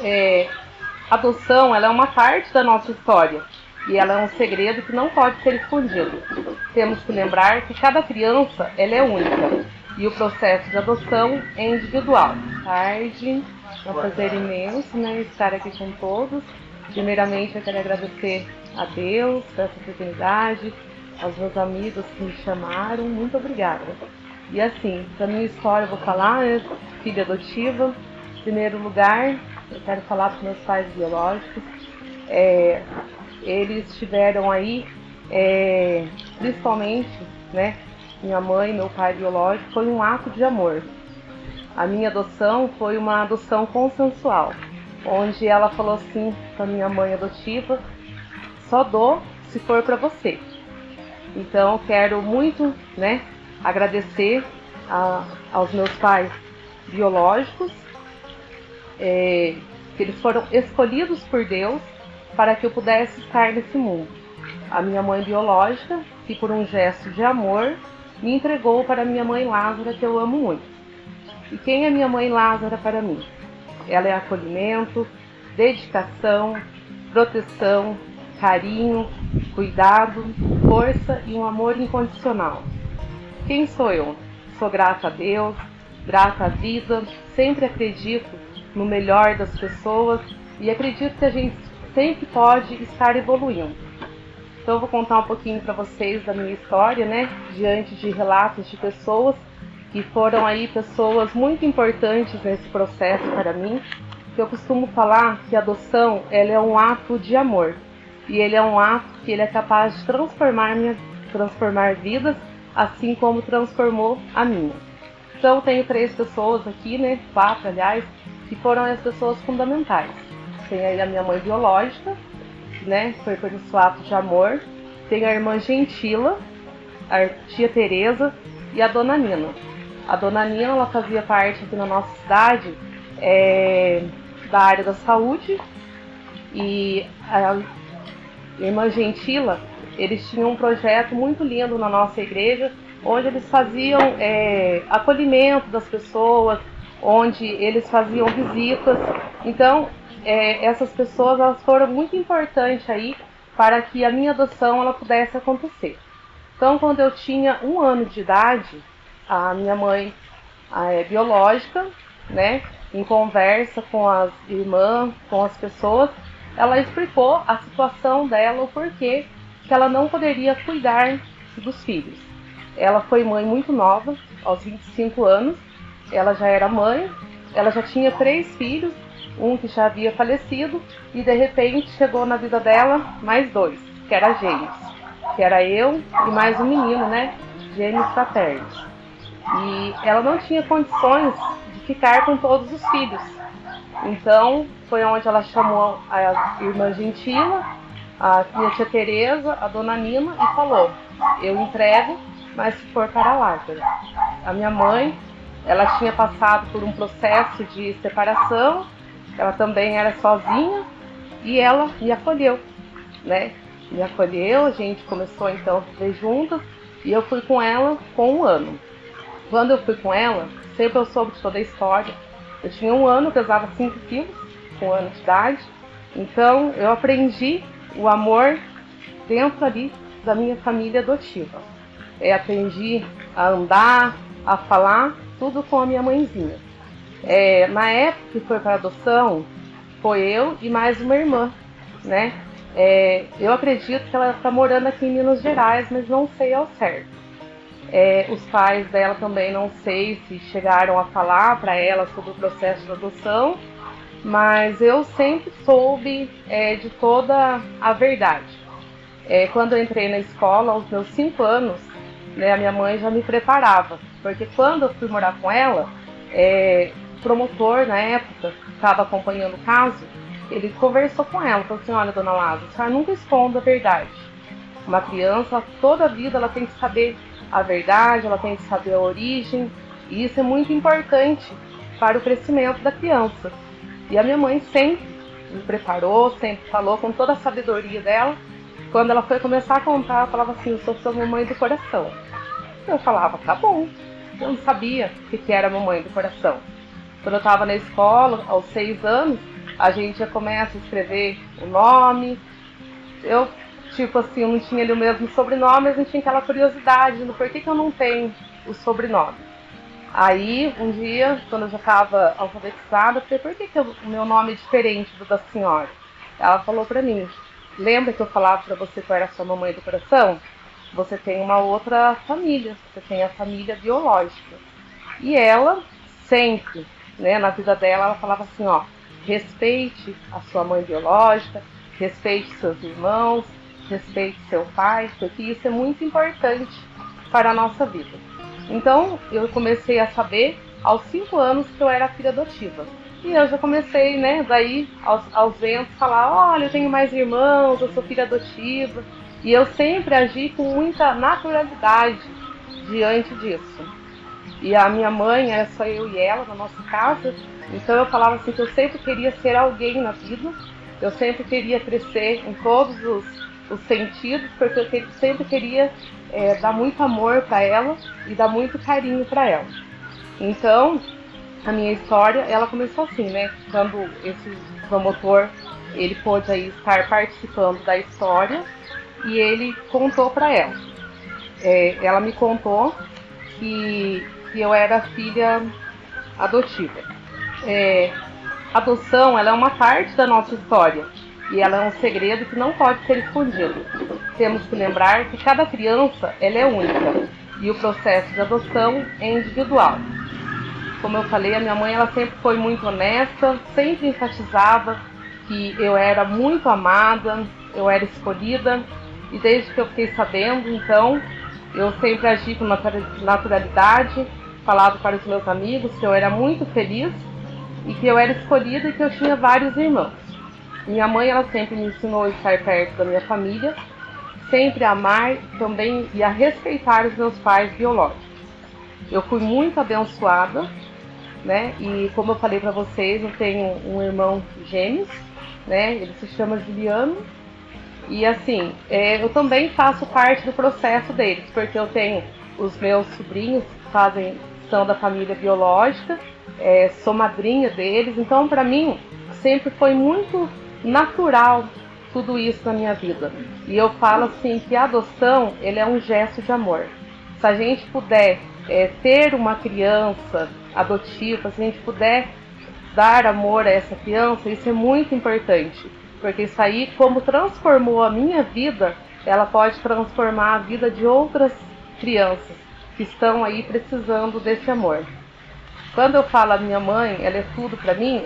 É, adoção, ela é uma parte da nossa história e ela é um segredo que não pode ser escondido. Temos que lembrar que cada criança ela é única e o processo de adoção é individual. Tarde, é um prazer imenso, né, estar aqui com todos. Primeiramente, eu quero agradecer a Deus por essa oportunidade, aos meus amigos que me chamaram, muito obrigada. E assim, da minha história eu vou falar, né, filha adotiva. Em primeiro lugar, eu quero falar dos meus pais biológicos. É, eles tiveram aí, principalmente, né, minha mãe, meu pai biológico, foi um ato de amor. A minha adoção foi uma adoção consensual, onde ela falou assim para minha mãe adotiva: só dou se for para você. Então, eu quero muito, né, agradecer aos meus pais biológicos, que eles foram escolhidos por Deus para que eu pudesse estar nesse mundo. A minha mãe biológica, que por um gesto de amor, me entregou para minha mãe Lázara, que eu amo muito. E quem é minha mãe Lázara para mim? Ela é acolhimento, dedicação, proteção, carinho, cuidado, força e um amor incondicional. Quem sou eu? Sou grata a Deus, grata à vida, sempre acredito no melhor das pessoas e acredito que a gente sempre pode estar evoluindo. Então eu vou contar um pouquinho para vocês da minha história, né? Diante de relatos de pessoas que foram aí pessoas muito importantes nesse processo para mim. Eu costumo falar que a adoção ela é um ato de amor e ele é um ato que ele é capaz de transformar vidas, assim como transformou a minha. Então tenho 3 pessoas aqui, né? 4, aliás, que foram as pessoas fundamentais. Tem aí a minha mãe biológica, né? Foi por esse ato de amor. Tem a irmã Gentila, a tia Teresa e a dona Nina. A dona Nina, ela fazia parte aqui na nossa cidade da área da saúde, e a irmã Gentila, eles tinham um projeto muito lindo na nossa igreja, onde eles faziam acolhimento das pessoas, onde eles faziam visitas. Então, essas pessoas elas foram muito importantes aí para que a minha adoção ela pudesse acontecer. Então, quando eu tinha 1 ano de idade, a minha mãe biológica, né, em conversa com as irmãs, com as pessoas, ela explicou a situação dela, o porquê que ela não poderia cuidar dos filhos. Ela foi mãe muito nova, aos 25 anos, ela já era mãe, ela já tinha 3 filhos, um que já havia falecido, e de repente chegou na vida dela mais 2, que era gêmeos, que era eu e mais um menino, né, gêmeos fraternos. E ela não tinha condições de ficar com todos os filhos. Então, foi onde ela chamou a irmã Gentila, a minha tia Teresa, a dona Nina, e falou: eu entrego, mas se for para Lázara. A minha mãe, ela tinha passado por um processo de separação, ela também era sozinha, e ela me acolheu, né? Me acolheu, a gente começou então a viver juntas, e eu fui com ela com 1 ano. Quando eu fui com ela, sempre eu soube de toda a história. Eu tinha 1 ano, pesava 5 quilos, com 1 ano de idade. Então, eu aprendi o amor dentro ali da minha família adotiva. Aprendi a andar, a falar, tudo com a minha mãezinha. Na época que foi para adoção, foi eu e mais uma irmã, né? Eu acredito que ela está morando aqui em Minas Gerais, mas não sei ao certo. Os pais dela também não sei se chegaram a falar para ela sobre o processo de adoção, mas eu sempre soube de toda a verdade. Quando eu entrei na escola, aos meus 5 anos, né, a minha mãe já me preparava, porque quando eu fui morar com ela, o promotor na época, que estava acompanhando o caso, ele conversou com ela, falou assim: olha, dona Lázara, a senhora nunca esconda a verdade. Uma criança, toda a vida, ela tem que saber a verdade, ela tem que saber a origem, e isso é muito importante para o crescimento da criança. E a minha mãe sempre me preparou, sempre falou com toda a sabedoria dela. Quando ela foi começar a contar, ela falava assim: eu sou sua mamãe do coração. Eu falava: tá bom. Eu não sabia o que era mamãe do coração. Quando eu estava na escola, aos 6 anos, a gente já começa a escrever o nome. Eu, tipo assim, eu não tinha ali o mesmo sobrenome, mas não tinha aquela curiosidade do porquê que eu não tenho o sobrenome. Aí, um dia, quando eu já estava alfabetizada, eu falei, por que o meu nome é diferente do da senhora? Ela falou pra mim, lembra que eu falava pra você que eu era sua mamãe do coração? Você tem uma outra família, você tem a família biológica. E ela, sempre, né, na vida dela, ela falava assim, ó, respeite a sua mãe biológica, respeite seus irmãos, respeite seu pai, porque isso é muito importante para a nossa vida. Então, eu comecei a saber aos 5 anos que eu era filha adotiva. E eu já comecei, né, daí aos ventos, falar, olha, eu tenho mais irmãos, eu sou filha adotiva. E eu sempre agi com muita naturalidade diante disso. E a minha mãe, era só eu e ela na nossa casa, então eu falava assim que eu sempre queria ser alguém na vida, eu sempre queria crescer em todos os sentidos, porque eu sempre queria dar muito amor para ela e dar muito carinho para ela. Então, a minha história, ela começou assim, né? Quando esse promotor, ele pôde aí estar participando da história e ele contou para ela. Ela me contou que eu era filha adotiva. Adoção, ela é uma parte da nossa história e ela é um segredo que não pode ser escondido. Temos que lembrar que cada criança ela é única e o processo de adoção é individual. Como eu falei, a minha mãe ela sempre foi muito honesta, sempre enfatizava que eu era muito amada, eu era escolhida, e desde que eu fiquei sabendo, então, eu sempre agi com naturalidade, falava para os meus amigos que eu era muito feliz e que eu era escolhida e que eu tinha vários irmãos. Minha mãe ela sempre me ensinou a estar perto da minha família, sempre a amar também e a respeitar os meus pais biológicos. Eu fui muito abençoada, né? E como eu falei para vocês, eu tenho um irmão gêmeos, né? Ele se chama Juliano. E assim, eu também faço parte do processo deles, porque eu tenho os meus sobrinhos que são da família biológica, sou madrinha deles, então para mim sempre foi muito natural tudo isso na minha vida. E eu falo assim que a adoção ele é um gesto de amor. Se a gente puder ter uma criança adotiva, se a gente puder dar amor a essa criança, isso é muito importante. Porque isso aí, como transformou a minha vida, ela pode transformar a vida de outras crianças que estão aí precisando desse amor. Quando eu falo a minha mãe, ela é tudo pra mim,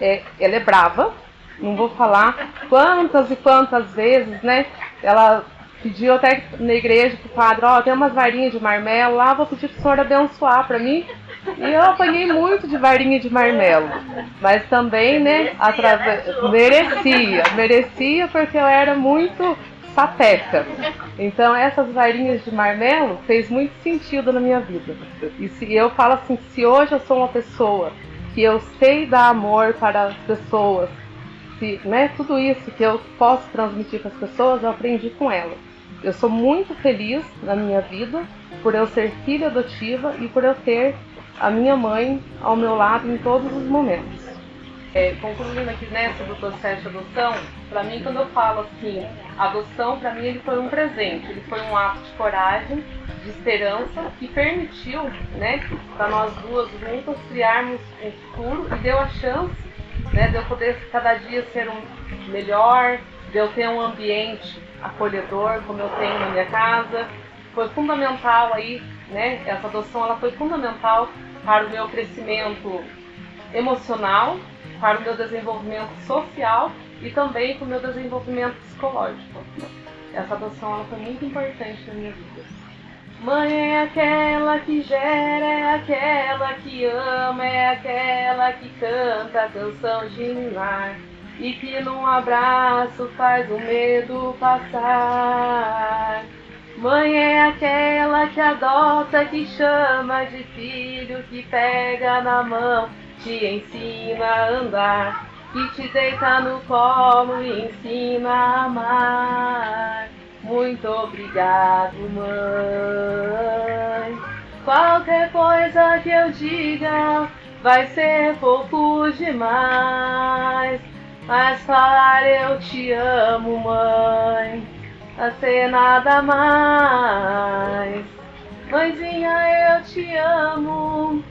ela é brava, não vou falar quantas e quantas vezes, né? Ela pediu até na igreja pro padre, tem umas varinhas de marmelo lá, vou pedir pro senhor abençoar pra mim. E eu apanhei muito de varinha de marmelo, mas também, né, merecia porque eu era muito sapeca. Então essas varinhas de marmelo fez muito sentido na minha vida. E se eu falo assim, se hoje eu sou uma pessoa que eu sei dar amor para as pessoas, né, tudo isso que eu posso transmitir para as pessoas, eu aprendi com ela. Eu sou muito feliz na minha vida por eu ser filha adotiva e por eu ter a minha mãe ao meu lado em todos os momentos. Concluindo aqui, né, sobre o processo de adoção, para mim, quando eu falo assim, a adoção para mim ele foi um presente, ele foi um ato de coragem, de esperança que permitiu, né, para nós duas juntas criarmos um futuro e deu a chance, né, de eu poder cada dia ser um melhor, de eu ter um ambiente acolhedor como eu tenho na minha casa. Foi fundamental aí, né, essa adoção ela foi fundamental para o meu crescimento emocional, para o meu desenvolvimento social e também para o meu desenvolvimento psicológico. Essa adoção ela foi muito importante na minha vida. Mãe é aquela que gera, é aquela que ama, é aquela que canta a canção de ninar e que num abraço faz o medo passar. Mãe é aquela que adota, que chama de filho, que pega na mão, te ensina a andar, que te deita no colo e ensina a amar. Muito obrigado, mãe. Qualquer coisa que eu diga vai ser fofo demais. mas falar eu te amo, mãe, a ser nada mais. Mãezinha, eu te amo.